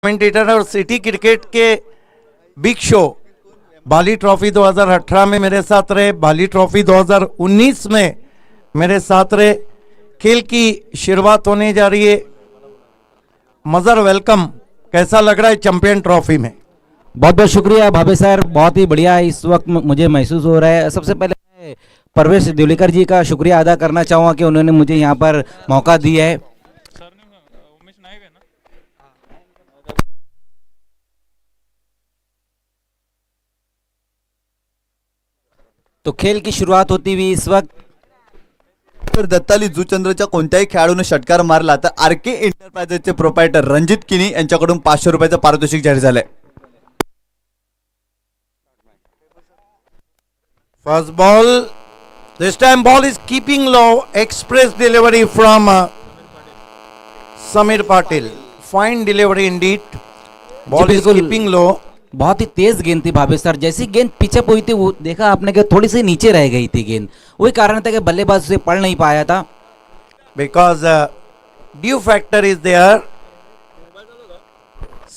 Commentator और city cricket के big show बाली trophy 2018 में मेरे साथ रहे, बाली ट्रॉफी 2019 में मेरे साथ रहे। खेल की शुरुआत होने जा रही है। मजर वेलकम, कैसा लग रहा है चैंपियन ट्रॉफी में? बहुत बहुत शुक्रिया भाभी सर, बहुत ही बढ़िया इस वक्त मुझे महसूस हो रहा है। सबसे पहले मैं परवेश दिवलीकर जी का शुक्रिया अदा करना चाहूँगा कि उन्होंने मुझे यहाँ पर मौका दिया है। तो खेल की शुरुआत होती हुई इस वक्त तर दत्ताली जुचंद्रच्या कोणत्याही खेळाडूने षटकार मारला तर आरके एंटरप्राइजेसचे प्रोप्रायटर रणजित किनी यांच्याकडून 500 रुपयाचं पारितोषिक जाहीर झालंय. First ball, this time ball is keeping low, express delivery from Samir Patil. Fine delivery indeed. Ball is keeping low. बहुत ही तेज गेंद थी भाभी सर। जैसी गेंद पिचअप हुई थी वो देखा आपने कि थोड़ी सी नीचे रह गई थी गेंद, वही कारण था कि बल्लेबाज उसे पढ़ नहीं पाया था। Because due factor is there.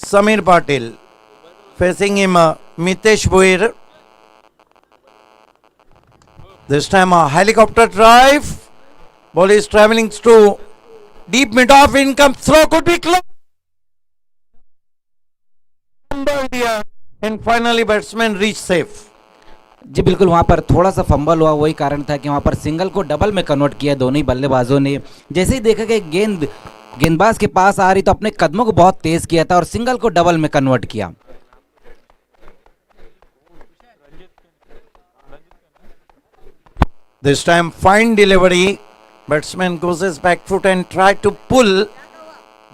Samir Patil facing him Mitesh Bhuir. This time a helicopter drive. Ball is traveling through deep mid off, in comes throw, could be close. And finally batsman reach safe. जी बिल्कुल, वहां पर थोड़ा सा fumble हुआ, वही कारण था कि वहां पर सिंगल को डबल में कन्वर्ट किया दोनों ही बल्लेबाजों ने। जैसे ही देखा कि गेंदबाज के पास आ रही तो अपने कदमों को बहुत तेज किया था और सिंगल को डबल में कन्वर्ट किया। This time fine delivery. Batsman goes his back foot and try to pull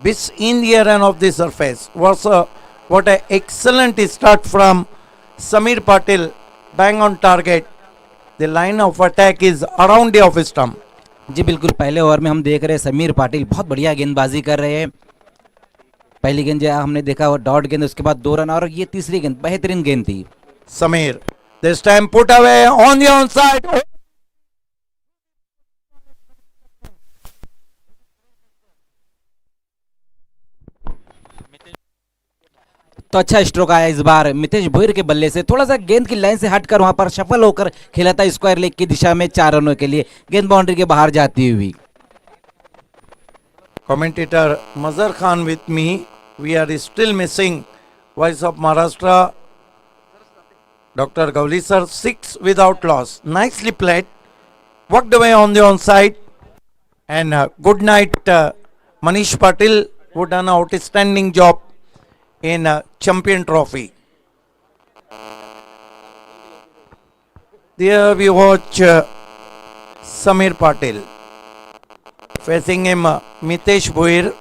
this in the air and off the surface. What a excellent start from Samir Patil. Bang on target. The line of attack is around the off stump. जी बिल्कुल, पहले over में हम देख रहे हैं समीर पाटिल बहुत बढ़िया गेंदबाजी कर रहे हैं। पहली गेंद जो हमने देखा वो डॉट गेंद, उसके बाद 2 रन, और ये तीसरी गेंद बेहतरीन गेंद थी। Samir. This time put away on the onside. तो अच्छा स्ट्रोक आया इस बार मितेश भुईर के बल्ले से, थोड़ा सा गेंद की लाइन से हटकर वहां पर सफल होकर खेला था स्क्वायर लेग की दिशा में 4 रनों के लिए, गेंद बाउंड्री के बाहर जाती हुई। Commentator Mazhar Khan with me. We are still missing Voice of Maharashtra. Dr. Gavli sir, 6 without loss. Nicely played. Worked away on the onside. And good night Manish Patil, who done an outstanding job in Champion Trophy. There we watch Samir Patil. Facing him Mitesh Bhuir.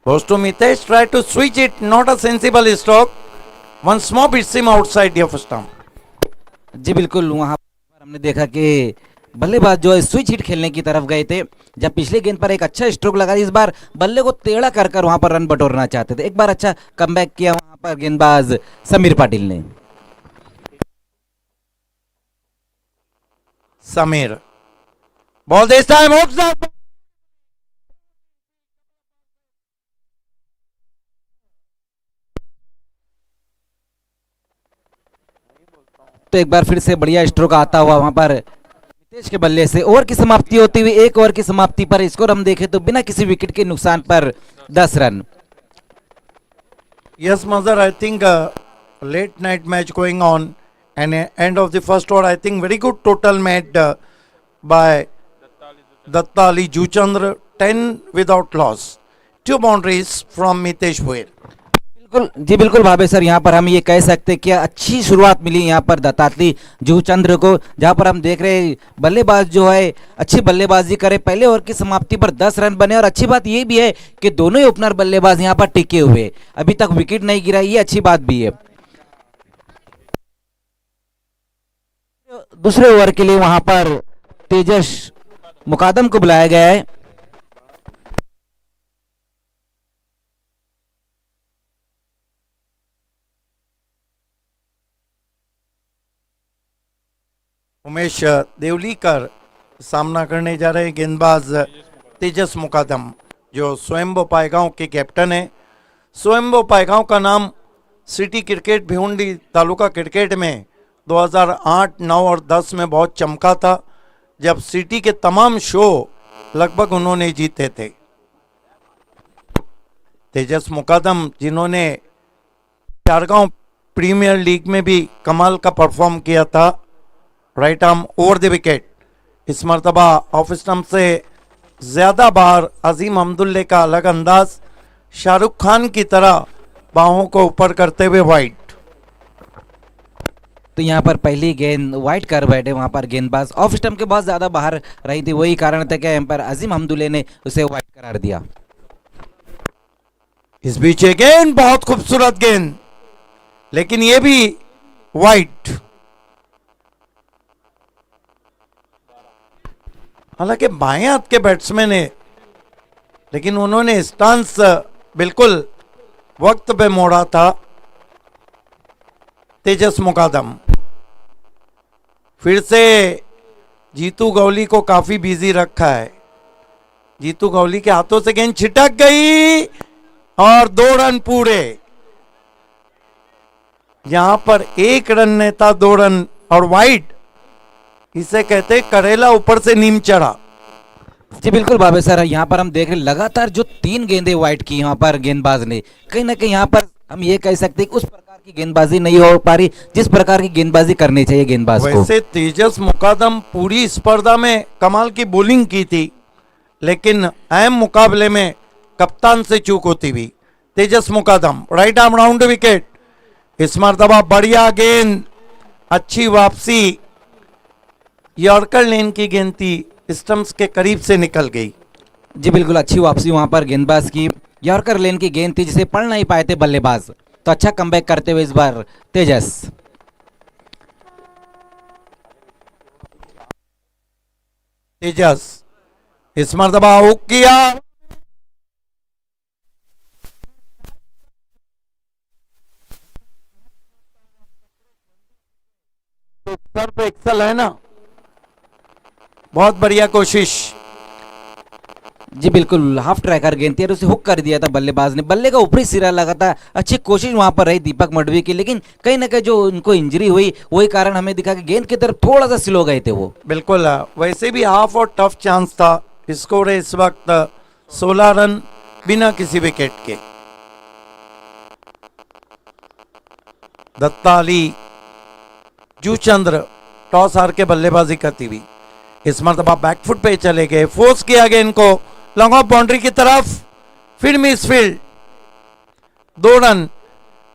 Goes to Mitesh, try to switch it, not a sensible stroke. Once more hits him outside the off stump. जी बिल्कुल, वहां पर हमने देखा कि बल्लेबाज जो है switch hit खेलने की तरफ गए थे। जब पिछली गेंद पर एक अच्छा स्ट्रोक लगा, इस बार बल्ले को टेढ़ा कर वहां पर रन बटोरना चाहते थे। एक बार अच्छा कमबैक किया वहां पर गेंदबाज समीर पाटिल ने। Samir. Ball this time, hooks up. तो एक बार फिर से बढ़िया स्ट्रोक आता हुआ वहां पर मितेश के बल्ले से। ओवर की समाप्ति होती हुई, एक ओवर की समाप्ति पर स्कोर हम देखें तो बिना किसी विकेट के नुकसान पर 10 run. Yes, Mazhar, I think late night match going on, and end of the first over, I think very good total made by Dattali Juchandra, 10 without loss. 2 boundaries from Mitesh Bhuir. बिल्कुल जी बिल्कुल भावे sir, यहाँ पर हम ये कह सकते हैं कि अच्छी शुरुआत मिली यहाँ पर दत्ताली जुचंद्र को, जहाँ पर हम देख रहे हैं बल्लेबाज जो है अच्छी बल्लेबाजी करे। पहले ओवर की समाप्ति पर 10 रन बने, और अच्छी बात ये भी है कि दोनों ही ओपनर बल्लेबाज यहाँ पर टिके हुए, अभी तक विकेट नहीं गिरा, ये अच्छी बात भी है। दूसरे ओवर के लिए वहां पर तेजस मुकादम को बुलाया गया है। उमेश देवलीकर सामना करने जा रहे हैं गेंदबाज तेजस मुकादम। जो स्वयंभू पायगांव के कैप्टन है। स्वयंभू पायगांव का नाम city cricket Bhiwandi taluka cricket में 2008, 9 और 10 में बहुत चमका था, जब सिटी के तमाम शो लगभग उन्होंने जीते थे। तेजस मुकादम जिन्होंने चारगांव प्रीमियर लीग में भी कमाल का परफॉर्म किया था, right arm over the wicket. इस मरतबा ऑफ स्टंप से ज्यादा बार अजीम हमदुल्ले का अलग अंदाज, शाहरुख खान की तरह बाहों को ऊपर करते हुए वाइड। तो यहाँ पर पहली गेंद वाइड कर बैठे वहाँ पर गेंदबाज, ऑफ स्टंप के बहुत ज़्यादा बाहर रही थी, वही कारण था कि एम्पायर अजीम हमदुल्ले ने उसे वाइड करार दिया। इस बीच ये गेंद बहुत खूबसूरत गेंद, लेकिन ये भी वाइड। हालांकि बाएं हाथ के बैट्समैन है, लेकिन उन्होंने स्टांस बिल्कुल वक्त पे मोड़ा था। तेजस मुकादम फिर से जीतू गौली को काफी बिजी रखा है। जीतू गौली के हाथों से गेंद छिटक गई और 2 रन पूरे। यहां पर 1 रन नेता 2 रन और वाइड, इसे कहते करेला ऊपर से नीम चढ़ा। जी बिल्कुल भावे सर, यहाँ पर हम देख रहे हैं लगातार जो 3 गेंदें वाइड की यहाँ पर गेंदबाज ने, कहीं ना कहीं यहाँ पर हम ये कह सकते हैं कि उस प्रकार की गेंदबाजी नहीं हो पा रही जिस प्रकार की गेंदबाजी करनी चाहिए गेंदबाज को। वैसे तेजस मुकादम पूरी स्पर्धा में कमाल की बॉलिंग की थी, लेकिन अहम मुकाबले में कप्तान से चूक होती हुई। तेजस मुकादम राइट आर्म राउंड विकेट, इस मरतबा बढ़िया गेंद, अच्छी वापसी, यॉर्कर लेन की गेंद थी, स्टंप्स के करीब से निकल गई। जी बिल्कुल, अच्छी वापसी वहां पर गेंदबाज की, यॉर्कर लेन की गेंद थी जिसे पढ़ नहीं पाए थे बल्लेबाज, तो अच्छा कमबैक करते हुए इस बार तेजस। तेजस इस मरतबा हुक किया, तो सर पे एक्सल है ना, बहुत बढ़िया कोशिश। जी बिल्कुल, हाफ ट्रैकर गेंद थी और उसे हुक कर दिया था बल्लेबाज ने, बल्ले का ऊपरी सिरा लगा था। अच्छी कोशिश वहां पर रही दीपक मडवी की, लेकिन कहीं ना कहीं जो उनको इंजरी हुई वही कारण हमें दिखा कि गेंद की तरफ थोड़ा सा स्लो गए थे वो। बिल्कुल, वैसे भी हाफ और टफ चांस था। स्कोर है इस वक्त 16 रन बिना किसी विकेट के। दत्ता अली जूचंद्र टॉस हार के बल्लेबाजी करती हुई, इस मरतबा बैकफुट पे चले गए, फोर्स किया गया इनको लॉन्ग ऑफ बाउंड्री की तरफ, फिर मिस फील्ड, 2 रन।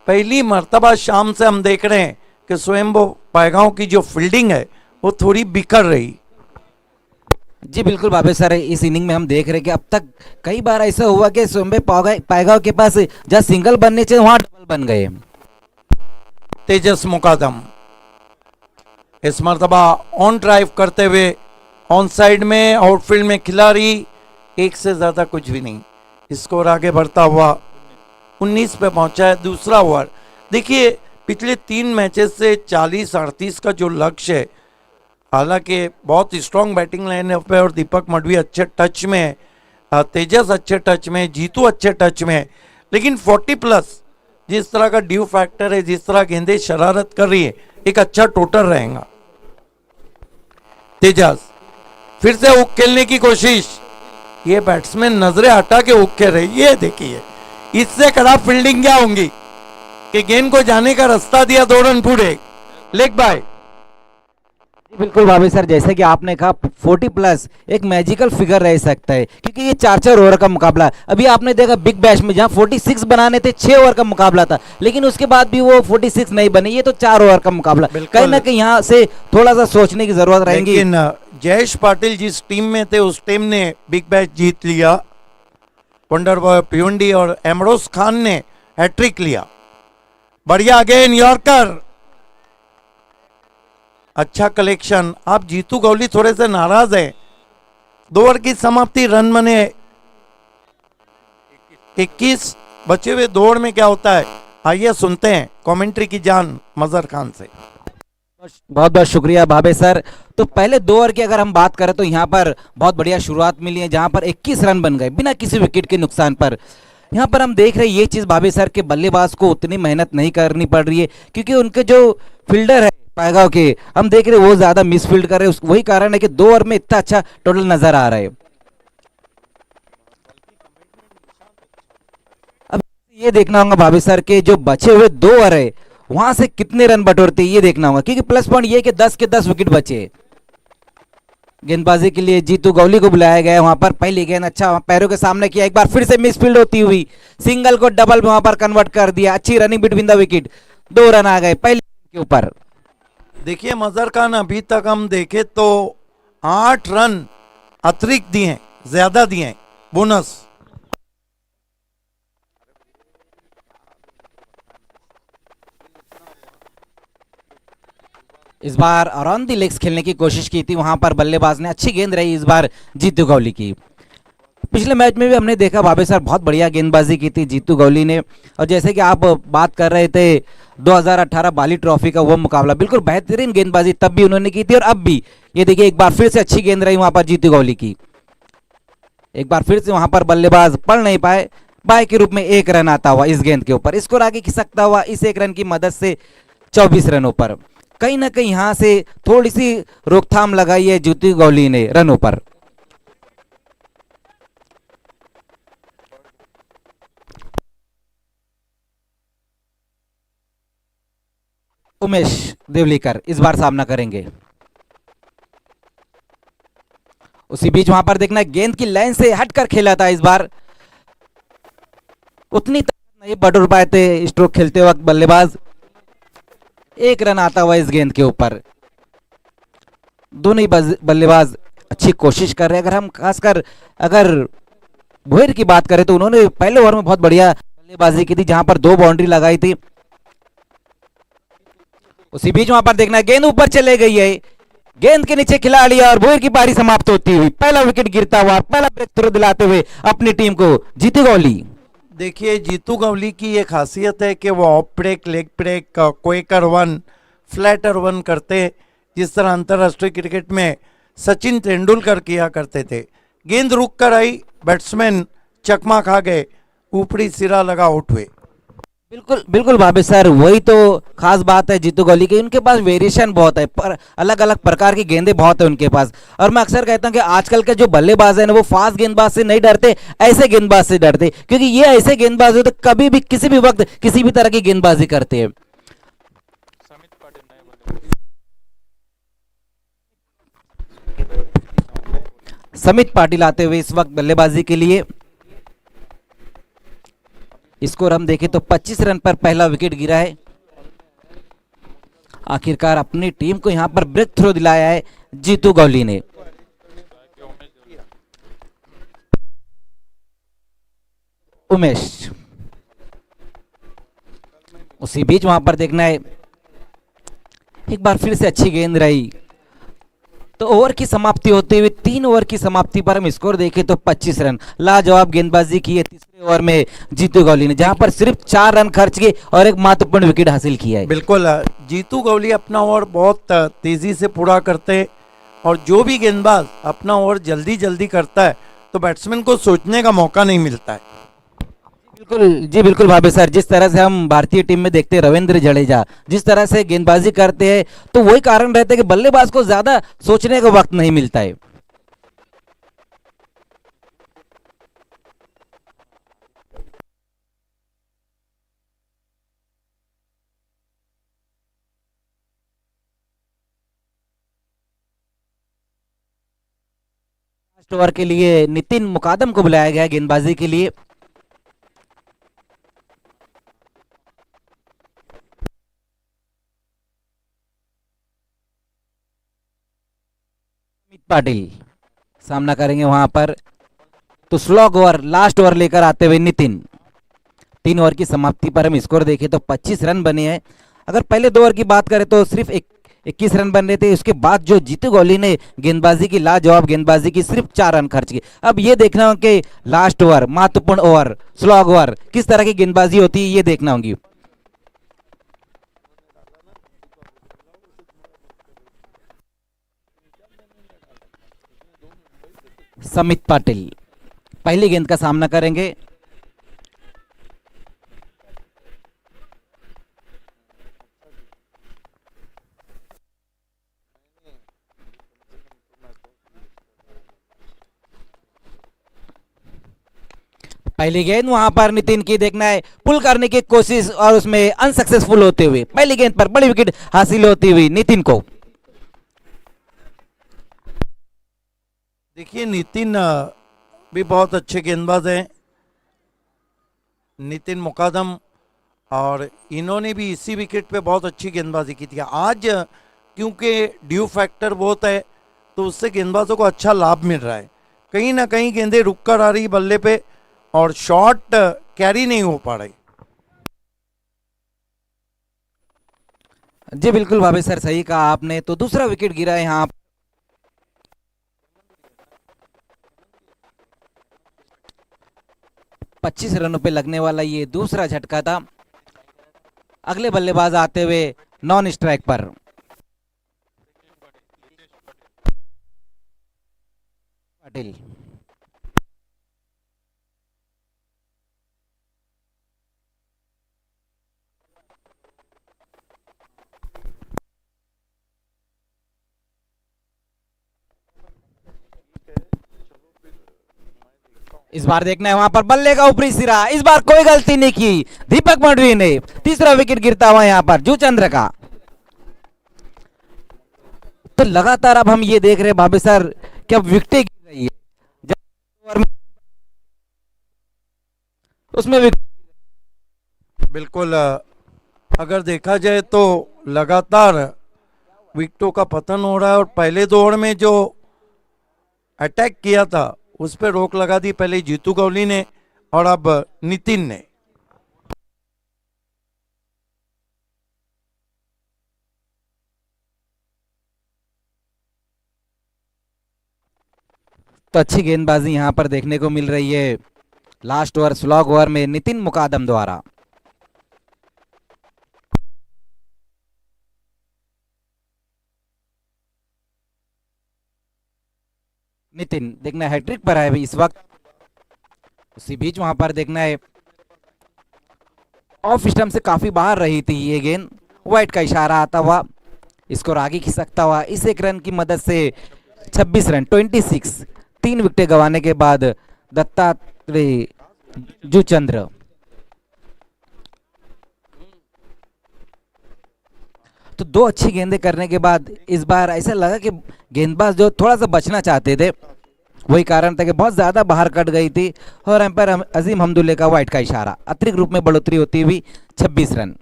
पहली मरतबा शाम से हम देख रहे हैं कि स्वयंभू पायगांव की जो फील्डिंग है वो थोड़ी बिखर रही। जी बिल्कुल बाबे सर, इस इनिंग में हम देख रहे हैं कि अब तक कई बार ऐसा हुआ कि स्वयंभू पायगांव के पास जहाँ सिंगल बनने चाहिए वहां डबल बन गए। तेजस मुकादम इस मरतबा ऑन ड्राइव करते हुए ऑन साइड में, आउटफील्ड में खिलाड़ी, 1 से ज्यादा कुछ भी नहीं। स्कोर आगे बढ़ता हुआ 19 पे पहुंचा है। दूसरा ओवर देखिए, पिछले 3 मैचेस से 40-38 का जो लक्ष्य है, हालांकि बहुत स्ट्रांग बैटिंग लाइन पे और दीपक मडवी अच्छे टच में है, तेजस अच्छे टच में, जीतू अच्छे टच में है, लेकिन 40+ जिस तरह का ड्यू फैक्टर है, जिस तरह गेंदें शरारत कर रही है, एक अच्छा टोटल रहेगा। तेजस फिर से हुक खेलने की कोशिश, ये बैट्समैन नजरें हटा के हुक खेल रहे, ये देखिए इससे खराब फील्डिंग क्या होंगी कि गेंद को जाने का रास्ता दिया, 2 रन पूरे, लेग बाय। बिल्कुल भाभी सर, जैसे कि आपने कहा 40+ एक मैजिकल फिगर रह सकता है, क्योंकि ये 4-4 ओवर का मुकाबला। अभी आपने देखा बिग बैश में जहां 46 बनाने थे, 6 ओवर का मुकाबला था, लेकिन उसके बाद भी वो 46 नहीं बने। ये तो 4 ओवर का मुकाबला, कहीं ना कहीं यहाँ से थोड़ा सा सोचने की जरूरत रहेगी। लेकिन जयेश पाटिल जिस टीम में थे उस टीम ने बिग बैश जीत लिया, वंडर बॉय भिवंडी और एमरोज खान ने हैट्रिक लिया। बढ़िया अगेन यॉर्कर, अच्छा कलेक्शन। आप जीतू गौली थोड़े से नाराज हैं। 2 ओवर की समाप्ति, रन बने 21, बचे हुए 2 ओवर में क्या होता है, आइए सुनते हैं कमेंट्री की जान मजहर खान से। बहुत बहुत शुक्रिया भावे सर। तो पहले 2 ओवर की अगर हम बात करें तो यहाँ पर बहुत बढ़िया शुरुआत मिली है, जहाँ पर 21 रन बन गए बिना किसी विकेट के नुकसान पर। यहाँ पर हम देख रहे हैं ये चीज़ भावे सर के बल्लेबाज को उतनी मेहनत नहीं करनी पड़ रही है, क्योंकि उनके जो फील्डर है पायगांव के, हम देख रहे हैं वो ज़्यादा मिस फील्ड कर रहे हैं। वही कारण है कि 2 ओवर में इतना अच्छा टोटल नजर आ रहा है। अब ये देखना होगा भावे सर के जो बचे हुए 2 ओवर है वहां से कितने रन बटोरते ये देखना होगा, क्योंकि प्लस पॉइंट ये कि 10 के 10 विकेट बचे। गेंदबाजी के लिए जीतू गौली को बुलाया गया वहां पर। पहली गेंद अच्छा पैरों के सामने किया, एक बार फिर से मिसफील्ड होती हुई सिंगल को डबल में वहां पर कन्वर्ट कर दिया। अच्छी running between the wicket, 2 run आ गए पहली गेंद के ऊपर। देखिए मजहर खान, अभी तक हम देखे तो 8 रन अतिरिक्त दिए हैं, ज्यादा दिए हैं, बोनस। इस बार अराउंड दी लेग्स खेलने की कोशिश की थी वहां पर बल्लेबाज ने, अच्छी गेंद रही इस बार जीतू गौली की। पिछले मैच में भी हमने देखा भावे सर बहुत बढ़िया गेंदबाजी की थी जीतू गौली ने। और जैसे कि आप बात कर रहे थे 2018 बाली ट्रॉफी का वो मुकाबला, बिल्कुल बेहतरीन गेंदबाजी तब भी उन्होंने की थी और अब भी। ये देखिए एक बार फिर से अच्छी गेंद रही वहां पर जीतू गौली की। एक बार फिर से वहां पर बल्लेबाज पढ़ नहीं पाए, बाय के रूप में 1 रन आता हुआ इस गेंद के ऊपर। स्कोर आगे खिसकता हुआ इस 1 रन की मदद से 24 रनों पर। कहीं ना कहीं यहां से थोड़ी सी रोकथाम लगाई है जीतू गौली ने रनों पर। उमेश देवलीकर इस बार सामना करेंगे। उसी बीच वहां पर देखना गेंद की लाइन से हटकर खेला था इस बार, उतनी ताकत नहीं बटोर पाए थे स्ट्रोक खेलते वक्त बल्लेबाज। 1 रन आता हुआ इस गेंद के ऊपर। दोनों ही बल्लेबाज अच्छी कोशिश कर रहे हैं। अगर हम खासकर अगर भोयर की बात करें तो उन्होंने पहले ओवर में बहुत बढ़िया बल्लेबाजी की थी, जहां पर 2 बाउंड्री लगाई थी। उसी बीच वहां पर देखना गेंद ऊपर चले गई है, गेंद के नीचे खिलाड़ी और भोयर की पारी समाप्त होती हुई पहला विकेट गिरता हुआ, पहला ब्रेक थ्रो दिलाते हुए अपनी टीम को जीतू गौली। देखिए जीतू गौली की ये खासियत है कि वो off break, leg break, quicker 1, flatter 1 करते, जिस तरह अंतर्राष्ट्रीय क्रिकेट में सचिन तेंदुलकर किया करते थे। गेंद रुक कर आई, बैट्समैन चकमा खा गए, ऊपरी सिरा लगा, आउट हुए। बिल्कुल बिल्कुल भाभी सर, वही तो खास बात है जीतू गौली की। उनके पास वेरिएशन बहुत है, पर अलग अलग प्रकार की गेंदें बहुत है उनके पास। और मैं अक्सर कहता हूं कि आजकल के जो बल्लेबाज हैं ना, वो फास्ट गेंदबाज से नहीं डरते, ऐसे गेंदबाज से डरते, क्योंकि ये ऐसे गेंदबाज होते कभी भी किसी भी वक्त किसी भी तरह की गेंदबाजी करते हैं। समित पाटिल आते हुए इस वक्त बल्लेबाजी के लिए। स्कोर हम देखें तो 25 रन पर पहला विकेट गिरा है। आखिरकार अपनी टीम को यहां पर ब्रेक थ्रो दिलाया है जीतू गौली ने। उमेश, उसी बीच वहां पर देखना है एक बार फिर से अच्छी गेंद रही। तो ओवर की समाप्ति होते हुए 3 ओवर की समाप्ति पर हम स्कोर देखें तो 25 रन। लाजवाब गेंदबाजी की है तीसरे ओवर में जीतू गौली ने, जहां पर सिर्फ 4 रन खर्च किए और एक महत्वपूर्ण विकेट हासिल किया है। बिल्कुल, जीतू गौली अपना ओवर बहुत तेजी से पूरा करते हैं, और जो भी गेंदबाज अपना ओवर जल्दी जल्दी करता है तो बैट्समैन को सोचने का मौका नहीं मिलता है। बिल्कुल जी, बिल्कुल भाभी सर, जिस तरह से हम भारतीय टीम में देखते हैं रविंद्र जडेजा जिस तरह से गेंदबाजी करते हैं, तो वही कारण रहता है कि बल्लेबाज को ज्यादा सोचने का वक्त नहीं मिलता है। लास्ट ओवर के लिए नितिन मुकादम को बुलाया गया गेंदबाजी के लिए। पाटिल सामना करेंगे वहां पर। तो स्लॉग ओवर, लास्ट ओवर लेकर आते हुए नितिन। 3 ओवर की समाप्ति पर हम स्कोर देखें तो 25 रन बने हैं। अगर पहले 2 ओवर की बात करें तो सिर्फ 21 रन बन रहे थे। उसके बाद जो जीतू गौली ने गेंदबाजी की, लाजवाब गेंदबाजी की, सिर्फ 4 रन खर्च किए। अब ये देखना होगा कि लास्ट ओवर, महत्वपूर्ण ओवर, स्लॉग ओवर किस तरह की गेंदबाजी होती है, ये देखना होगी। समित पाटिल पहली गेंद का सामना करेंगे। पहली गेंद वहां पर नितिन की, देखना है पुल करने की कोशिश और उसमें अनसक्सेसफुल होते हुए पहली गेंद पर बड़ी विकेट हासिल होती हुई नितिन को। देखिए नितिन भी बहुत अच्छे गेंदबाज हैं, नितिन मुकादम, और इन्होंने भी इसी विकेट पे बहुत अच्छी गेंदबाजी की थी। आज क्योंकि ड्यू फैक्टर बहुत है तो उससे गेंदबाजों को अच्छा लाभ मिल रहा है। कहीं ना कहीं गेंदें रुक कर आ रही बल्ले पे और शॉट कैरी नहीं हो पा रही। जी बिल्कुल भाभी सर, सही कहा आपने। तो दूसरा विकेट गिरा है यहाँ। 25 रनों पे लगने वाला ये दूसरा झटका था। अगले बल्लेबाज आते हुए नॉन स्ट्राइक पर। पाटिल इस बार देखना है वहां पर बल्ले का ऊपरी सिरा, इस बार कोई गलती नहीं की दीपक मंडवी ने। तीसरा विकेट गिरता हुआ यहां पर जुचंद्र का। तो लगातार अब हम ये देख रहे हैं भाभी सर कि अब विकेटें गिर रही है। जब ओवर में उसमें बिल्कुल अगर देखा जाए तो लगातार विकेटों का पतन हो रहा है और पहले दौर में जो अटैक किया था उस पर रोक लगा दी पहले जीतू गौली ने और अब नितिन ने। तो अच्छी गेंदबाजी यहां पर देखने को मिल रही है लास्ट ओवर स्लॉग ओवर में नितिन मुकादम द्वारा। नितिन देखना हैट्रिक पर है अभी इस वक्त। उसी बीच वहां पर देखना है ऑफ स्टंप से काफी बाहर रही थी ये गेंद। वाइट का इशारा आता हुआ स्कोर आगे खिसकता हुआ इस एक रन की मदद से 26 रन 26, 3 विकेटें गंवाने के बाद दत्तात्रेय जुचंद्र। तो दो अच्छी गेंदें करने के बाद इस बार ऐसा लगा कि गेंदबाज जो थोड़ा सा बचना चाहते थे, वही कारण था कि बहुत ज्यादा बाहर कट गई थी और एम्पायर अजीम हमदुल्ले का वाइट का इशारा, अतिरिक्त रूप में बढ़ोतरी होती हुई 26 रन।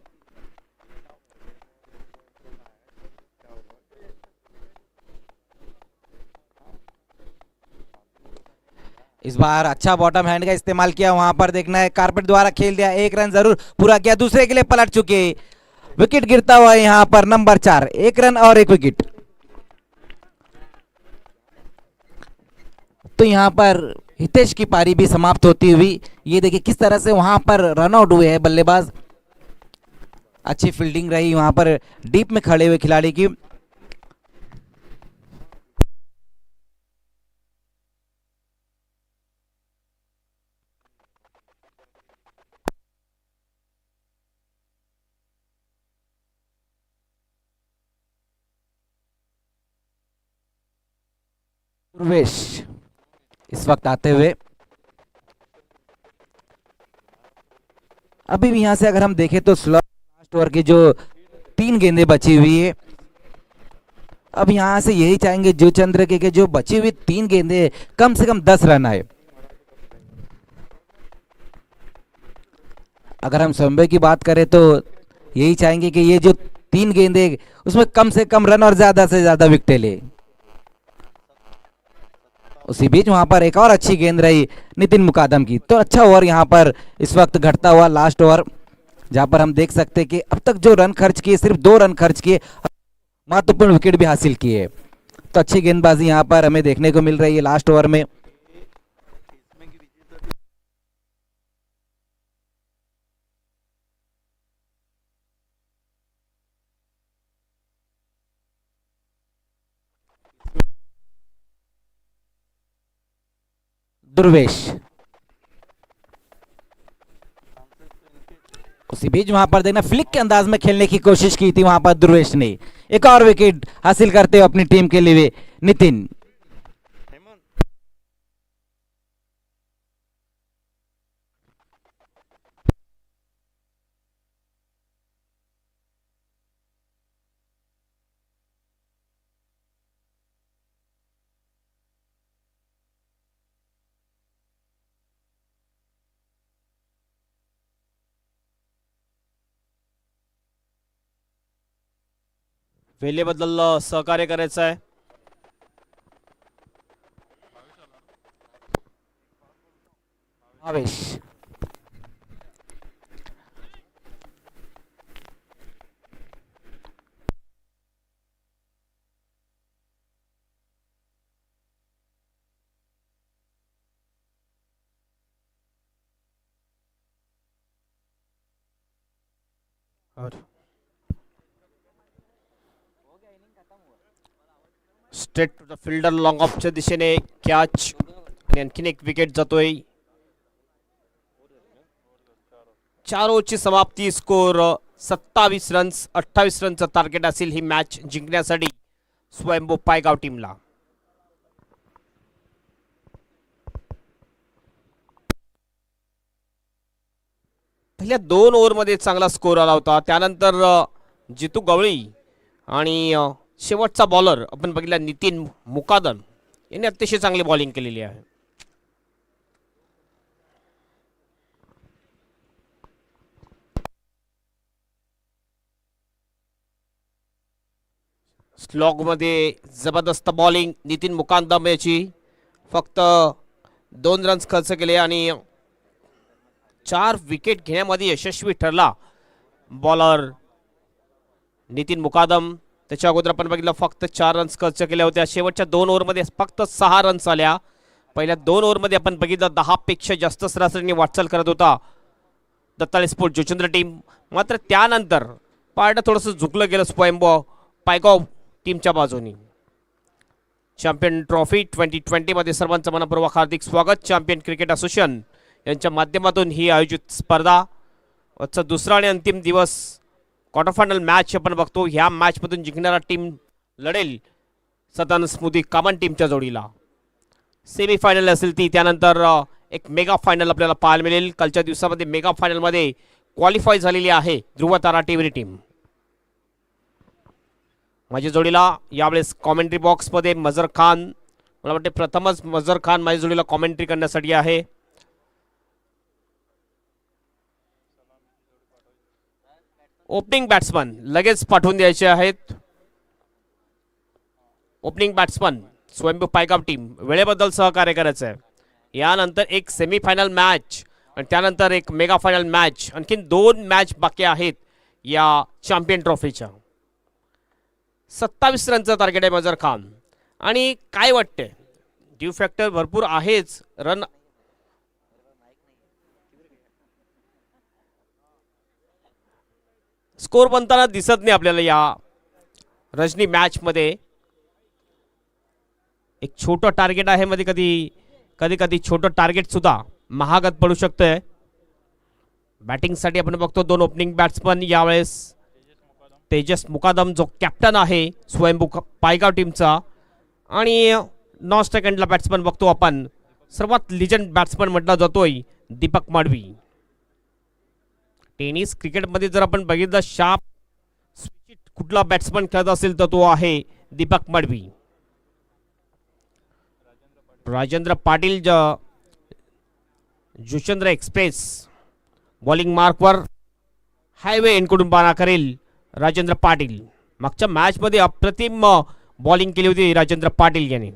इस बार अच्छा बॉटम हैंड का इस्तेमाल किया, वहां पर देखना है कारपेट द्वारा खेल दिया, एक रन जरूर पूरा किया, दूसरे के लिए पलट चुके। विकेट गिरता हुआ यहां पर नंबर 4, 1 रन और 1 विकेट। तो यहां पर हितेश की पारी भी समाप्त होती हुई, ये देखिए किस तरह से वहां पर रन आउट हुए हैं बल्लेबाज। अच्छी फील्डिंग रही वहां पर डीप में खड़े हुए खिलाड़ी की। पूर्वेश इस वक्त आते हुए। अभी भी यहां से अगर हम देखें तो लास्ट ओवर की जो 3 गेंदें बची हुई है, अब यहां से यही चाहेंगे जुचंद्र के जो बची हुई 3 गेंदें कम से कम 10 रन आए। अगर हम स्वयं की बात करें तो यही चाहेंगे कि ये जो 3 गेंदें उसमें कम से कम रन और ज्यादा से ज्यादा विकेटें ले। उसी बीच वहां पर एक और अच्छी गेंद रही नितिन मुकादम की। तो अच्छा ओवर यहां पर इस वक्त घटता हुआ लास्ट ओवर, जहां पर हम देख सकते हैं कि अब तक जो रन खर्च किए सिर्फ 2 रन खर्च किए, महत्वपूर्ण विकेट भी हासिल किए। तो अच्छी गेंदबाजी यहां पर हमें देखने को मिल रही है लास्ट ओवर में। दुर्वेश। उसी बीच वहां पर देखना फ्लिक के अंदाज में खेलने की कोशिश की थी वहां पर दुर्वेश ने। एक और विकेट हासिल करते हुए अपनी टीम के लिए नितिन। वेळेबद्दल सहकार्य करायचं आहे. Avesh straight to the fielder long ऑफच्या दिशेने कॅच आणि आणखीन एक विकेट जातोय. 4 ओव्हरची समाप्ती. Score 27 runs. 28 रनचं टार्गेट असेल ही मॅच जिंकण्यासाठी स्वयंभू पायगाव टीमला. पहिल्या 2 ओव्हरमध्ये चांगला स्कोर आला होता. त्यानंतर जितू गवळी आणि शेवटचा बॉलर आपण बघितला नितीन मुकादम यांनी अतिशय चांगली बॉलिंग केलेली आहे. स्लॉगमध्ये जबरदस्त बॉलिंग नितीन मुकादम याची. फक्त 2 रन्स खर्च केले आणि 4 विकेट घेण्यामध्ये यशस्वी ठरला बॉलर नितीन मुकादम. त्याच्या अगोदर आपण बघितलं फक्त 4 रन्स खर्च केल्या होत्या. शेवटच्या 2 ओव्हरमध्ये फक्त 6 रन्स आल्या. पहिल्या 2 ओव्हरमध्ये आपण बघितलं 10 पेक्षा जास्त सरासरीने वाटचाल करत होता दत्ताळे स्पोर्ट जोचंद्र टीम. मात्र त्यानंतर पारडं थोडंसं झुकलं गेलं स्वयंभू पायगाव टीमच्या बाजूनी. चॅम्पियन ट्रॉफी 2020 मध्ये सर्वांचं मनपूर्वक हार्दिक स्वागत. चॅम्पियन क्रिकेट असोसिएशन यांच्या माध्यमातून ही आयोजित स्पर्धा. आजचा दुसरा आणि अंतिम दिवस क्वार्टर फायनल मॅच आपण बघतो. ह्या मॅचमधून जिंकणारा टीम लढेल सदानंद स्मृती कामन टीमच्या जोडीला. सेमीफायनल असेल ती. त्यानंतर एक मेगा फायनल आपल्याला पाहायला मिळेल. कालच्या दिवसामध्ये मेगा फायनलमध्ये क्वालिफाय झालेली आहे ध्रुव तारा टिवरी टीम. माझ्या जोडीला यावेळेस कॉमेंट्री बॉक्समध्ये मजर खान, मला वाटते प्रथमच मजर खान माझ्या जोडीला कॉमेंट्री करण्यासाठी आहे. ओपनिंग बॅट्समन लगेच पाठवून द्यायचे आहेत. ओपनिंग बॅट्समन स्वयंभू पायगाव टीम वेळेबद्दल सहकार्य करायचं आहे. यानंतर एक सेमीफायनल मॅच आणि त्यानंतर एक मेगा फायनल मॅच. आणखीन 2 मॅच बाकी आहेत या चॅम्पियन ट्रॉफीच्या. 27 रनचं टार्गेट आहे मजर खान. आणि काय वाटते ड्यू फॅक्टर भरपूर आहेच. रन स्कोर बनताना दिसत नाही आपल्याला या रजनी मॅचमध्ये. एक छोटं टार्गेट आहे मध्ये कधी कधी छोटं टार्गेट सुद्धा महागात पडू शकतंय. बॅटिंगसाठी आपण बघतो 2 ओपनिंग बॅट्समन यावेळेस. तेजस मुकादम जो कॅप्टन आहे स्वयंभू पायगाव टीमचा. आणि नॉन स्ट्राईक बॅट्समन बघतो आपण. सर्वात लिजंड बॅट्समन म्हटला जातोय दीपक माडवी. टेनिस क्रिकेटमध्ये जर आपण बघितलं शार्प स्विचिट कुठला बॅट्समन खेळत असेल तर तो आहे दीपक माडवी. राजेंद्र पाटील जोचंद्र एक्सप्रेस बॉलिंग मार्कवर हायवे एनकडून बाणा करेल राजेंद्र पाटील. मागच्या मॅचमध्ये अप्रतिम बॉलिंग केली होती राजेंद्र पाटील यांनी.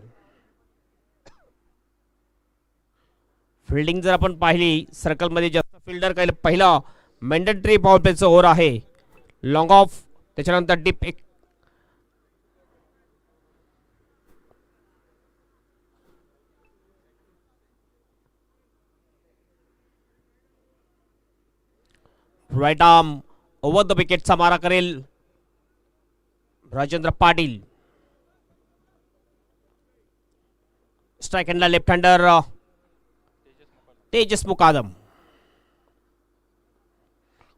फिल्डिंग जर आपण पाहिली सर्कलमध्ये जास्त फिल्डर काय पहिला मॅन्डेटरी पॉवर प्लेचं ओव्हर आहे. लॉंग ऑफ त्याच्यानंतर डीप एक राईट आर्म ओव्हर द विकेटचा मारा करेल राजेंद्र पाटील. स्ट्राईक हँडला लेफ्ट हँडर तेजस मुकादम.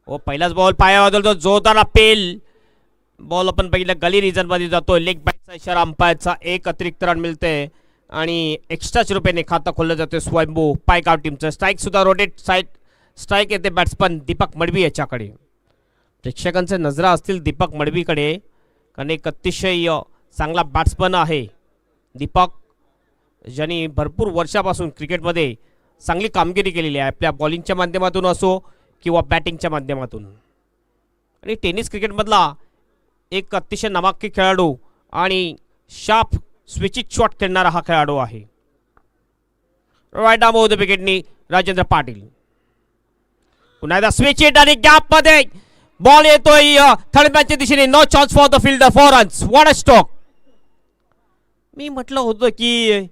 ओ पहिलाच बॉल पायावर बदलतो, जोरदार पेल बॉल आपण बघितलं गली रिजन मध्ये जातो. लेग बॅकचा इशारा अंपायरचा, एक अतिरिक्त रन मिळते आणि एक्स्ट्राच्या रुपयाने खातं खोललं जातं स्वयंभू पायगाव टीमचं. स्ट्राईक सुद्धा रोटेट साईड स्ट्राईक येते बॅट्समन दीपक मडवी याच्याकडे. प्रेक्षकांचे नजरा असतील दीपक मडवीकडे, कारण एक अतिशय चांगला बॅट्समन आहे दीपक, ज्यांनी भरपूर वर्षापासून क्रिकेटमध्ये चांगली कामगिरी केलेली आहे, आपल्या बॉलिंगच्या माध्यमातून असो किंवा बॅटिंगच्या माध्यमातून. आणि टेनिस क्रिकेटमधला एक अतिशय नामांकित खेळाडू आणि शार्प स्विचित शॉट खेळणारा हा खेळाडू आहे. राईट आर्म ओव्हर द विकेटनी राजेंद्र पाटील. पुन्हा एकदा स्विच हिट आणि गॅप मध्ये बॉल येतोय थर्ड मॅचच्या दिशेने. No chance for the fielder, 4 runs. What a stroke. मी म्हटलं होतं की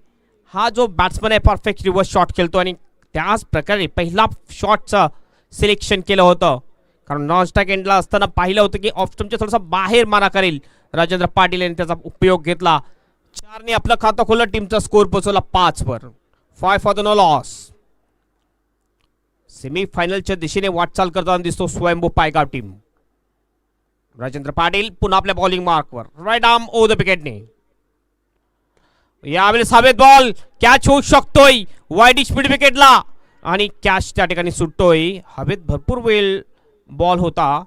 हा जो बॅट्समन आहे परफेक्ट रिव्हर्स शॉट खेळतो आणि त्याच प्रकारे पहिला शॉटचं सिलेक्शन केलं होतं, कारण नॉन स्ट्राईक एंडला असताना पाहिलं होतं की ऑफ स्टंपच्या थोडंसं बाहेर मारा करेल राजेंद्र पाटील यांनी त्याचा उपयोग घेतला. 4 आपलं खातं खोललं, टीमचा स्कोर पोहोचवला 5 वर. 5 फॉर द नो लॉस. सेमीफायनलच्या दिशेने वाटचाल करताना दिसतो स्वयंभू पायगाव टीम. राजेंद्र पाटील पुन्हा आपल्या बॉलिंग मार्कवर. राईट आर्म ओव्हर द विकेटने. यावेळेस हवेत बॉल कॅच होऊ शकतोय वाईड स्पीड विकेटला आणि कॅच त्या ठिकाणी सुटतोय. हवेत भरपूर वेळ बॉल होता,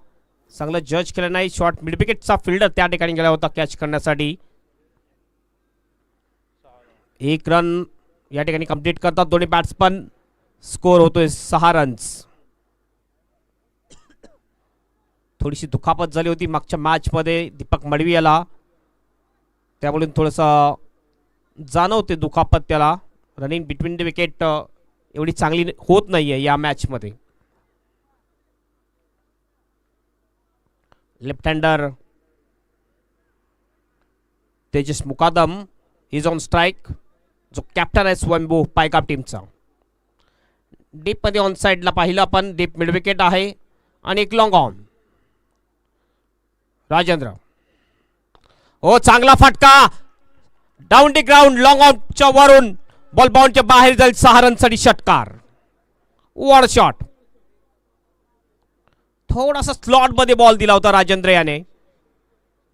चांगलं जज केलं नाही. शॉर्ट मिड विकेटचा फिल्डर त्या ठिकाणी गेला होता कॅच करण्यासाठी. 1 रन या ठिकाणी कंप्लीट करतात दोन्ही बॅट्समन. स्कोर होतोय 6 रन्स. थोडीशी दुखापत झाली होती मागच्या मॅचमध्ये दीपक मडवी याला, त्यामुळे थोडंसं जाणवते दुखापत त्याला. रनिंग बिटवीन द विकेट एवढी चांगली होत नाहीये या मॅचमध्ये. Left hander Tejas Mukadam is on strike, जो कॅप्टन आहे स्वयंभू पायगाव टीमचा. डीप मध्ये ऑन साइडला पाहिलं आपण, डीप मिड विकेट आहे आणि एक लॉंग ऑन. राजेंद्र, ओ चांगला फटका डाऊन दी ग्राउंड, लॉंग ऑनच्या वरून बॉल बाउंडच्या बाहेर जाईल. 6 रनसाठी षटकार. What shot. थोडासा स्लॉट मध्ये बॉल दिला होता राजेंद्र याने,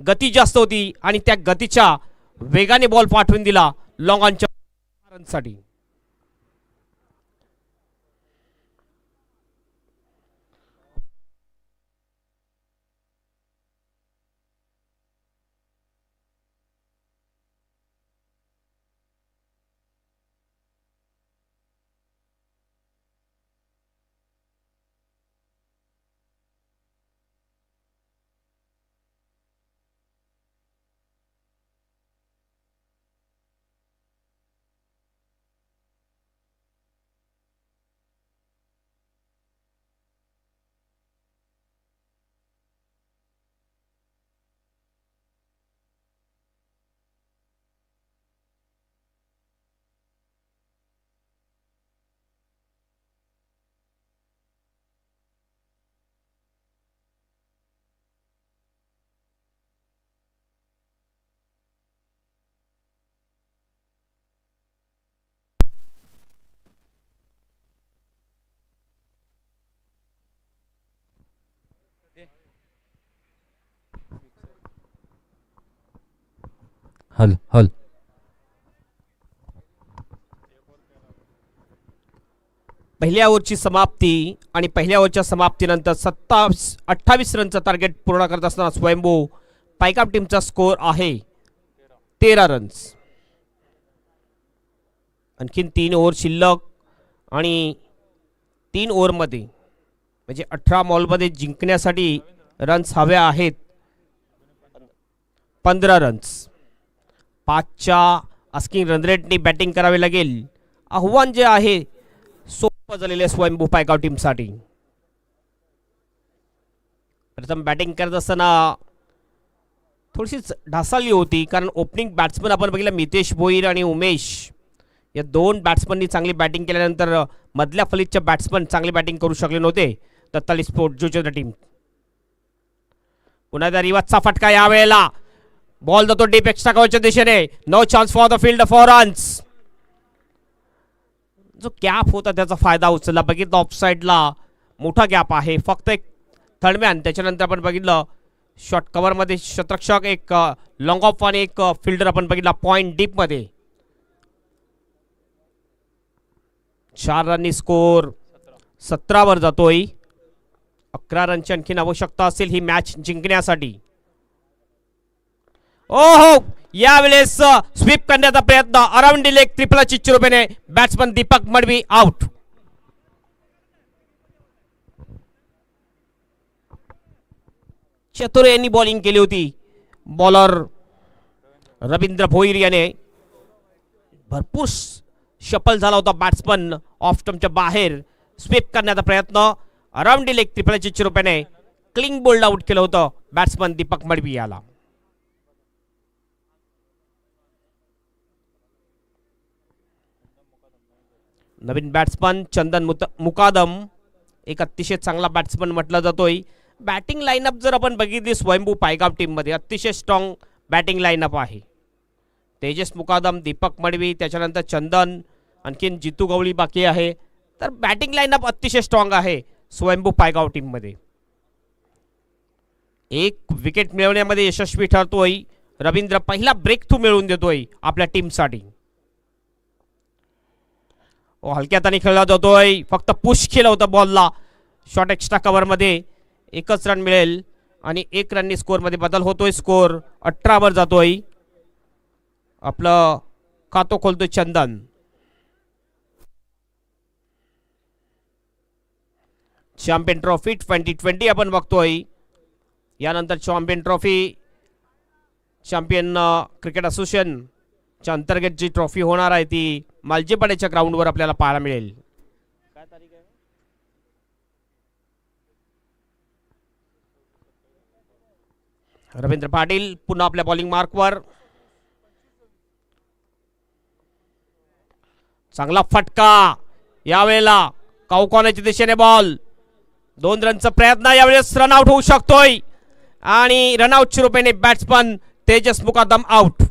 गती जास्त होती आणि त्या गतीच्या वेगाने बॉल पाठवून दिला लॉंग ऑनच्या रनसाठी. हल हल पहिल्या ओव्हरची समाप्ती आणि पहिल्या ओव्हरच्या समाप्तीनंतर 28 रनचं टार्गेट पूर्ण करत असताना स्वयंभू पायगाव टीमचा स्कोर आहे 13 रन्स. आणखीन 3 ओव्हर शिल्लक आणि 3 ओव्हरमध्ये म्हणजे 18 बॉलमध्ये जिंकण्यासाठी रन्स हवे आहेत 15 रन्स. 5च्या आस्किंग रन रेटनी बॅटिंग करावी लागेल. आव्हान जे आहे सोपं झालेले स्वयंभू पायगाव टीमसाठी. प्रथम बॅटिंग करत असताना थोडीशी ढासळली होती, कारण ओपनिंग बॅट्समन आपण बघितलं मितेश भोईर आणि उमेश या 2 बॅट्समननी चांगली बॅटिंग केल्यानंतर मधल्या फलीतच्या बॅट्समन चांगली बॅटिंग करू शकले नव्हते. दत्ताली स्पोर्ट जुचंद्र टीम. पुन्हा एकदा रिवाजचा फटका यावेळेला. बॉल जातो डीप एक्स्ट्रा कव्हरच्या दिशेने. No chance for the field, 4 runs. जो गॅप होता त्याचा फायदा उचलला. बघितलं ऑफसाईडला मोठा गॅप आहे, फक्त एक थर्डमॅन. त्याच्यानंतर आपण बघितलं शॉर्ट कव्हरमध्ये शतरक्षक, एक लॉंग ऑफ आणि एक फिल्डर आपण बघितला पॉइंट डीपमध्ये. 4 रननी स्कोर 17 वर जातोय. 11 रनची आणखीन आवश्यकता असेल ही मॅच जिंकण्यासाठी. ओहो, यावेळेस स्वीप करण्याचा प्रयत्न, अराउंड लेग त्रिफळाची चिरुपेने बॅट्समन दीपक मडवी आउट. चतुर यांनी बॉलिंग केली होती. बॉलर रवींद्र भोईर याने भरपूर शफल झाला होता. बॅट्समन ऑफ स्टंपच्या बाहेर स्वीप करण्याचा प्रयत्न, अराउंड लेग त्रिफळाची चिरुपेने क्लिंग बोल्ड आउट केलं होतं बॅट्समन दीपक मडवी याला. नवीन बॅट्समन चंदन मुकादम, एक अतिशय चांगला बॅट्समन म्हटला जातोय. बॅटिंग लाईनअप जर आपण बघितली स्वयंभू पायगाव टीममध्ये अतिशय स्ट्रॉंग बॅटिंग लाईनअप आहे. तेजस मुकादम, दीपक मडवी, त्याच्यानंतर चंदन, आणखीन जितू गवळी बाकी आहे. तर बॅटिंग लाईनअप अतिशय स्ट्रॉंग आहे स्वयंभू पायगाव टीममध्ये. एक विकेट मिळवण्यामध्ये यशस्वी ठरतोय रवींद्र. पहिला ब्रेक थ्रू मिळवून देतोय आपल्या टीमसाठी. हलक्यात आणि खेळला जातोय, फक्त पुश केलं होतं बॉलला. शॉर्ट एक्स्ट्रा कव्हरमध्ये एकच रन मिळेल आणि 1 रननी स्कोअरमध्ये बदल होतोय. स्कोअर 18 वर जातोय. आपलं खातं खोलतोय चंदन. चॅम्पियन ट्रॉफी 2020 आपण बघतोय. यानंतर चॅम्पियन ट्रॉफी चॅम्पियन क्रिकेट असोसिएशनच्या अंतर्गत जी ट्रॉफी होणार आहे ती मालजीपाड्याच्या ग्राउंडवर आपल्याला पाहायला मिळेल. काय तारीख आहे? रवींद्र पाटील पुन्हा आपल्या बॉलिंग मार्कवर. चांगला फटका यावेळेला काउकॉर्नरच्या दिशेने बॉल. 2 रनचा प्रयत्न, यावेळेस रनआउट होऊ शकतोय आणि रनआउटच्या रूपाने बॅट्समन तेजस मुकादम आउट.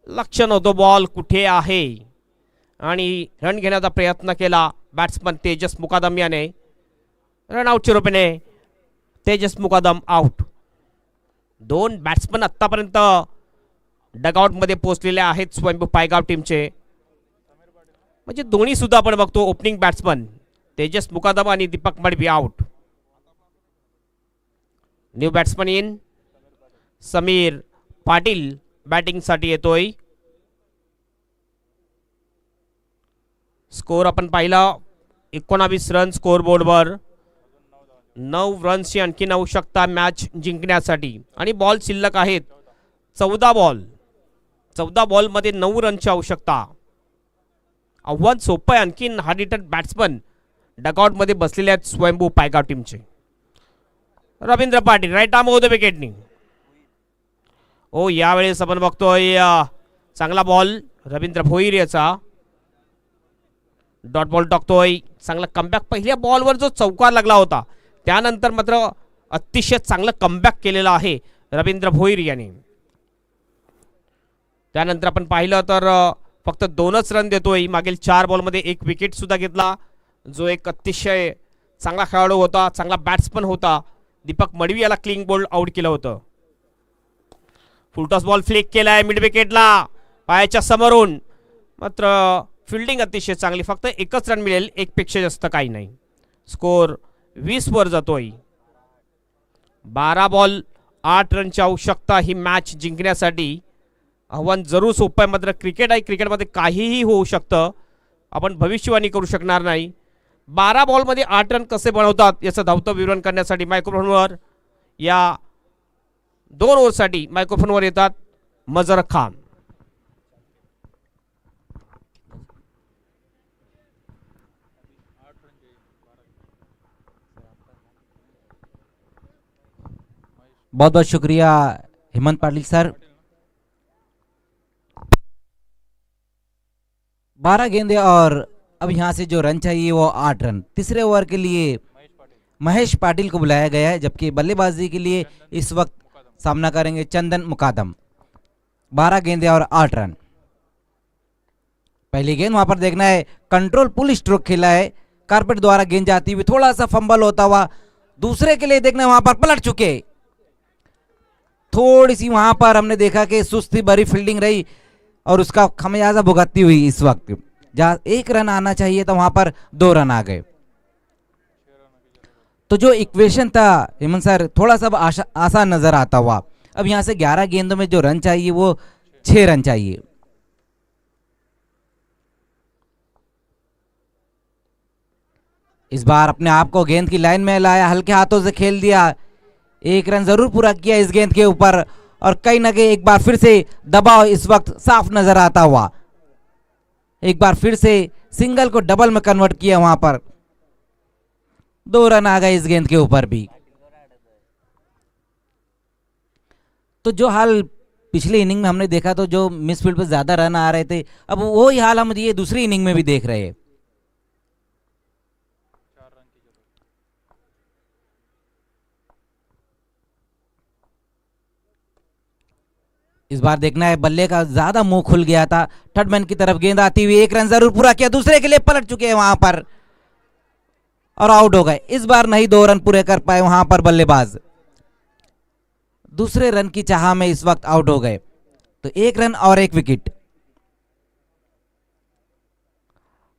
लक्ष नव्हतं बॉल कुठे आहे आणि रन घेण्याचा प्रयत्न केला बॅट्समन तेजस मुकादम याने. रनआउटच्या रूपाने तेजस मुकादम आउट. 2 बॅट्समन आतापर्यंत डगआउटमध्ये पोहोचलेले आहेत स्वयंभू पायगाव टीमचे. म्हणजे दोन्ही सुद्धा आपण बघतो ओपनिंग बॅट्समन तेजस मुकादम आणि दीपक मडवी आउट. न्यू बॅट्समन इन समीर पाटील बॅटिंगसाठी येतोय. स्कोर आपण पाहिला 19 रन स्कोर बोर्डवर. 9 रन्सची आणखीन आवश्यकता मॅच जिंकण्यासाठी आणि बॉल शिल्लक आहेत 14 बॉल. 14 बॉलमध्ये 9 रनची आवश्यकता. आव्हान सोपं आहे. आणखीन हार्ड हिटर बॅट्समन डगआउटमध्ये बसलेले आहेत स्वयंभू पायगाव टीमचे. रवींद्र पाटील राईट आर्म होतं विकेटनी. ओ यावेळेस आपण बघतोय चांगला बॉल रवींद्र भोईर याचा. डॉट बॉल टाकतोय. चांगला कमबॅक. पहिल्या बॉलवर जो चौकार लागला होता त्यानंतर मात्र अतिशय चांगलं कमबॅक केलेलं आहे रवींद्र भोईर याने. त्यानंतर आपण पाहिलं तर फक्त 2च रन देतोय. मागील 4 बॉलमध्ये 1 विकेट सुद्धा घेतला. जो एक अतिशय चांगला खेळाडू होता, चांगला बॅट्समन होता दीपक मडवी याला क्लीन बोल्ड आउट केलं होतं. फुलटॉस बॉल फ्लिक केलाय मिड विकेटला पायाच्या समोरून. मात्र फिल्डिंग अतिशय चांगली. फक्त 1च रन मिळेल, 1 पेक्षा जास्त काही नाही. स्कोर 20 वर जातोय. 12 बॉल 8 रनची आवश्यकता ही मॅच जिंकण्यासाठी. आव्हान जरूर सोपं आहे. मात्र क्रिकेट आहे, क्रिकेटमध्ये काहीही होऊ शकतं. आपण भविष्यवाणी करू शकणार नाही. 12 बॉलमध्ये 8 रन कसे बनवतात याचं धावतं विवरण करण्यासाठी मायक्रोफोनवर या 2 ओव्हरसाठी मायक्रोफोनवर येतात मजर खान. बहुत बहुत शुक्रिया हेमंत पाटिल सर. 12 गेंदे और अब यहाँ से जो रन चाहिए वो 8 रन. तीसरे ओवर के लिए महेश पाटिल को बुलाया गया है, जबकि बल्लेबाजी के लिए इस वक्त सामना करेंगे चंदन मुकादम. 12 गेंदे और 8 रन. पहली गेंद वहां पर देखना है, कंट्रोल पुल स्ट्रोक खेला है, कारपेट द्वारा गेंद जाती हुई थोड़ा सा फंबल होता हुआ दूसरे के लिए देखना है, वहां पर पलट चुके। थोड़ी सी वहां पर हमने देखा कि सुस्ती भरी फील्डिंग रही और उसका खमियाजा भुगतती हुई इस वक्त जहां 1 रन आना चाहिए था वहां पर 2 रन आ गए। तो जो इक्वेशन था हेमंत सर थोड़ा सा आसान नजर आता हुआ। अब यहां से 11 गेंदों में जो रन चाहिए वो 6 रन चाहिए। इस बार अपने आप को गेंद की लाइन में लाया, हल्के हाथों से खेल दिया, 1 रन जरूर पूरा किया इस गेंद के ऊपर और कहीं ना कहीं एक बार फिर से दबाव इस वक्त साफ नजर आता हुआ। एक बार फिर से सिंगल को डबल में कन्वर्ट किया, वहां पर 2 रन आ गए इस गेंद के ऊपर भी। तो जो हाल पिछले इनिंग में हमने देखा तो जो मिस फील्ड पर ज्यादा रन आ रहे थे, अब वही हाल हम ये दूसरी इनिंग में भी देख रहे हैं। इस बार देखना है, बल्ले का ज्यादा मुंह खुल गया था, थर्ड मैन की तरफ गेंद आती हुई 1 रन जरूर पूरा किया, दूसरे के लिए पलट चुके हैं वहां पर और आउट हो गए। इस बार नहीं 2 रन पूरे कर पाए वहां पर बल्लेबाज, दूसरे रन की चाह में इस वक्त आउट हो गए। तो 1 रन और 1 विकेट।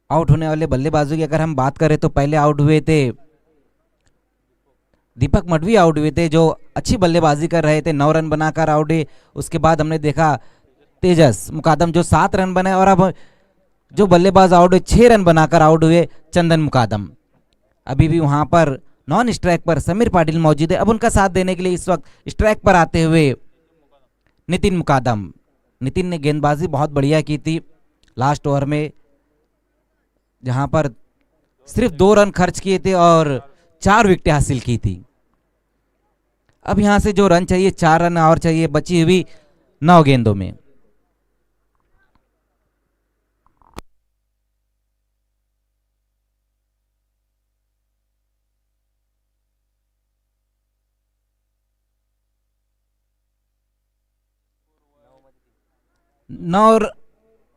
आउट होने वाले बल्लेबाजों की अगर हम बात करें तो पहले आउट हुए थे दीपक मडवी, आउट हुए थे जो अच्छी बल्लेबाजी कर रहे थे, 9 रन बनाकर आउट हुए। उसके बाद हमने देखा तेजस मुकादम जो 7 रन बनाए और अब जो बल्लेबाज आउट हुए 6 रन बनाकर आउट हुए चंदन मुकादम। अभी भी वहां पर नॉन स्ट्राइक पर समीर पाटिल मौजूद है। अब उनका साथ देने के लिए इस वक्त स्ट्राइक पर आते हुए नितिन मुकादम। नितिन ने गेंदबाजी बहुत बढ़िया की थी लास्ट ओवर में, जहां पर सिर्फ 2 रन खर्च किए थे और 4 विकेटें हासिल की थी। अब यहां से जो रन चाहिए 4 रन और चाहिए बची हुई 9 गेंदों में। नौ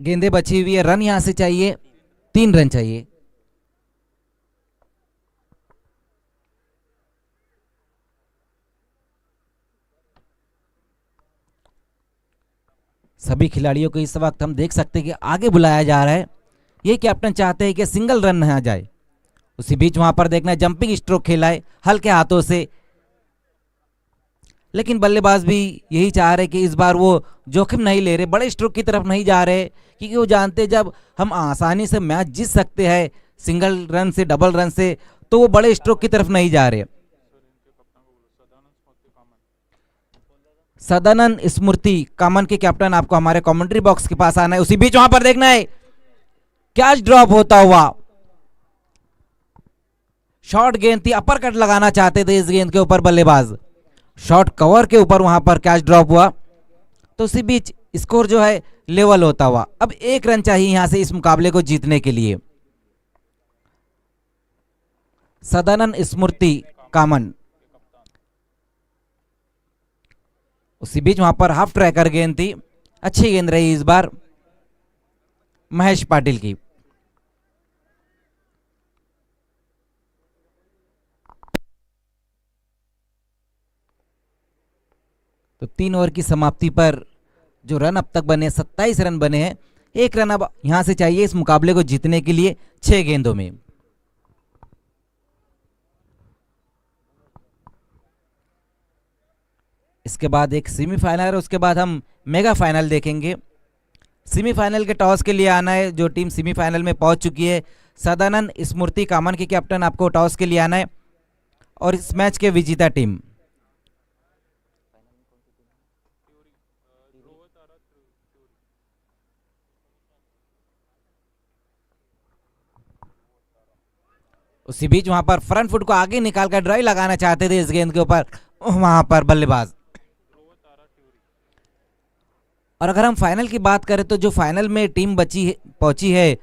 गेंदें बची हुई है, रन यहां से चाहिए 3 रन चाहिए। सभी खिलाड़ियों को इस वक्त हम देख सकते हैं कि आगे बुलाया जा रहा है, ये कैप्टन चाहते हैं कि सिंगल रन न आ जाए। उसी बीच वहां पर देखना है जंपिंग स्ट्रोक खेला है हल्के हाथों से, लेकिन बल्लेबाज भी यही चाह रहे कि इस बार वो जोखिम नहीं ले रहे, बड़े स्ट्रोक की तरफ नहीं जा रहे, क्योंकि वो जानते जब हम आसानी से मैच जीत सकते हैं सिंगल रन से, डबल रन से, तो वो बड़े स्ट्रोक की तरफ नहीं जा रहे। सदानंद स्मृति कामन के कैप्टन आपको हमारे कमेंट्री बॉक्स के पास आना है। उसी बीच वहां पर देखना है कैच ड्रॉप होता हुआ, शॉर्ट गेंद थी, अपर कट लगाना चाहते थे इस गेंद के ऊपर बल्लेबाज, शॉर्ट कवर के ऊपर वहां पर कैच ड्रॉप हुआ। तो उसी बीच स्कोर जो है लेवल होता हुआ। अब 1 रन चाहिए यहां से इस मुकाबले को जीतने के लिए। सदानंद स्मृति कामन, उसी बीच वहां पर हाफ ट्रैकर गेंद थी, अच्छी गेंद रही इस बार महेश पाटिल की। तो 3 ओवर की समाप्ति पर जो रन अब तक बने 27 रन बने हैं, 1 रन अब यहां से चाहिए इस मुकाबले को जीतने के लिए 6 गेंदों में। इसके बाद एक सेमीफाइनल है, उसके बाद हम मेगा फाइनल देखेंगे। सेमीफाइनल के टॉस के लिए आना है जो टीम सेमीफाइनल में पहुंच चुकी है। सदानंद स्मृति कामन के कैप्टन आपको टॉस के लिए आना है और इस मैच के विजेता टीम उसी बीच वहां पर फ्रंट फुट को आगे निकालकर ड्राइव लगाना चाहते थे इस गेंद के ऊपर वहां पर बल्लेबाज। और अगर हम फाइनल की बात करें तो जो फाइनल में टीम पहुंची है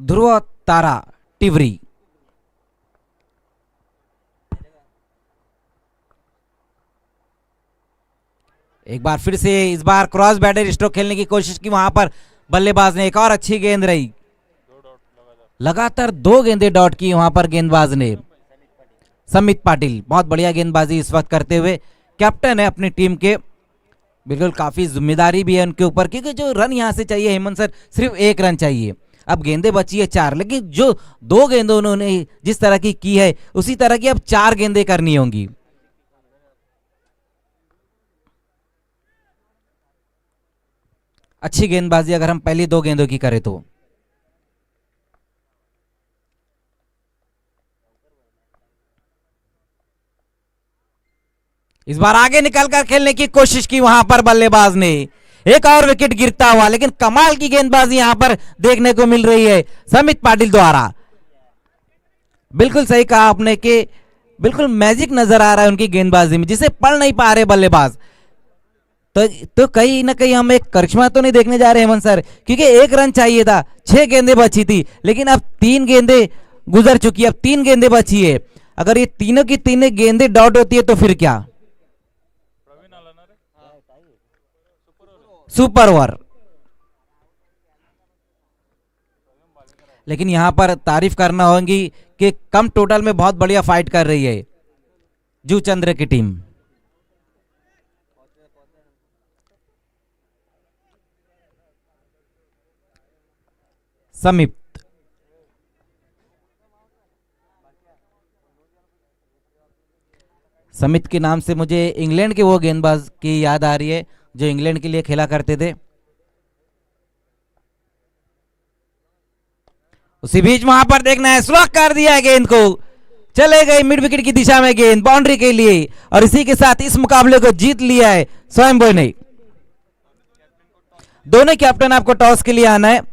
ध्रुव तारा टिवरी। एक बार फिर से इस बार क्रॉस बैटर स्ट्रोक खेलने की कोशिश की, वहां पर बल्लेबाज ने एक और अच्छी गेंद रही, लगातार 2 गेंदें डॉट की वहां पर गेंदबाज ने। समित पाटिल बहुत बढ़िया गेंदबाजी इस वक्त करते हुए कैप्टन है अपनी टीम के, बिल्कुल काफी जिम्मेदारी भी है उनके ऊपर, क्योंकि जो रन यहां से चाहिए हेमंत सर, सिर्फ 1 रन चाहिए। अब गेंदें बची है 4, लेकिन जो 2 गेंदों उन्होंने जिस तरह की है उसी तरह की अब 4 गेंदें करनी होंगी। अच्छी गेंदबाजी अगर हम पहली 2 गेंदों की करें तो। इस बार आगे निकलकर खेलने की कोशिश की वहां पर बल्लेबाज ने, एक और विकेट गिरता हुआ, लेकिन कमाल की गेंदबाजी यहां पर देखने को मिल रही है समित पाटिल द्वारा। बिल्कुल सही कहा आपने कि बिल्कुल मैजिक नजर आ रहा है उनकी गेंदबाजी में, जिसे पढ़ नहीं पा रहे बल्लेबाज। तो कहीं ना कहीं हम एक करिश्मा तो नहीं देखने जा रहे हेमंत सर, क्योंकि 1 रन चाहिए था, 6 गेंदें बची थी, लेकिन अब 3 गेंदें गुजर चुकी है, अब 3 गेंदें बची है। अगर ये तीनों की तीनों गेंदें डॉट होती है तो फिर क्या, सुपर ओवर। लेकिन यहां पर तारीफ करना होगी कि कम टोटल में बहुत बढ़िया फाइट कर रही है जुचंद्र की टीम। समीप समित के नाम से मुझे इंग्लैंड के वो गेंदबाज की याद आ रही है जो इंग्लैंड के लिए खेला करते थे। उसी बीच वहां पर देखना है, स्ट्रोक कर दिया है गेंद को, चले गई मिड विकेट की दिशा में गेंद बाउंड्री के लिए, और इसी के साथ इस मुकाबले को जीत लिया है स्वयंभू ने। दोनों कैप्टन आपको टॉस के लिए आना है।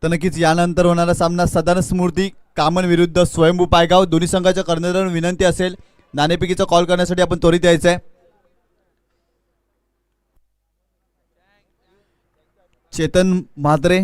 तर नक्कीच यानंतर होणारा सामना सदानंद स्मृती कामन विरुद्ध स्वयंभू पायगाव। दोन्ही संघाच्या कर्णधारांना विनंती असेल नाणेफेकीचा कॉल करण्यासाठी आपण त्वरित यायचं आहे। चेतन म्हात्रे